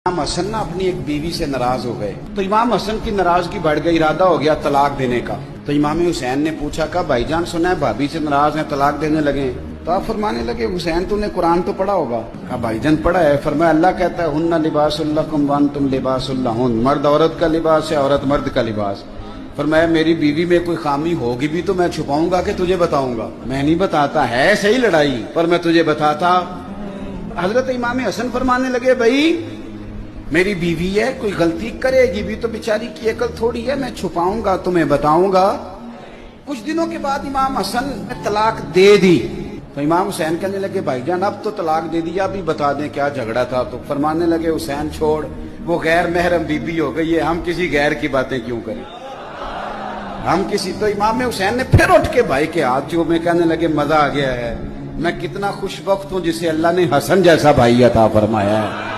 इमाम हसन ना अपनी एक बीवी से नाराज हो गए, तो इमाम हसन की नाराजगी बढ़ गई, इरादा हो गया तलाक देने का। तो इमाम हुसैन ने पूछा, कहा भाईजान सुना है भाभी से नाराज हैं, तलाक देने लगे। तो आप फरमाने लगे, हुसैन तूने कुरान तो पढ़ा होगा? कहा भाईजान पढ़ा है। फरमाया अल्लाह कहता है हुन्ना लिबासुल लकुम व अंतुम लिबासुल लहुन, मर्द औरत का लिबास है, औरत मर्द का लिबास। फरमाया मेरी बीवी में कोई खामी होगी भी तो मैं छुपाऊंगा कि तुझे बताऊंगा? मैं नहीं बताता, है सही लड़ाई पर मैं तुझे बताता। हजरत इमाम हसन फरमाने लगे, भाई मेरी बीवी है, कोई गलती करेगी भी तो बेचारी की अकल थोड़ी है, मैं छुपाऊंगा तुम्हें बताऊंगा। कुछ दिनों के बाद इमाम हसन ने तलाक दे दी। तो इमाम हुसैन कहने लगे, भाईजान अब तो तलाक दे दिया, अभी बता दें क्या झगड़ा था? तो फरमाने लगे, हुसैन छोड़, वो गैर महरम बीबी हो गई है, हम किसी गैर की बातें क्यों करें, हम किसी। तो इमाम हुसैन ने फिर उठ के भाई के हाथ जो में कहने लगे, मजा आ गया है, मैं कितना खुशबख्त हूं जिसे अल्लाह ने हसन जैसा भाई अता फरमाया है।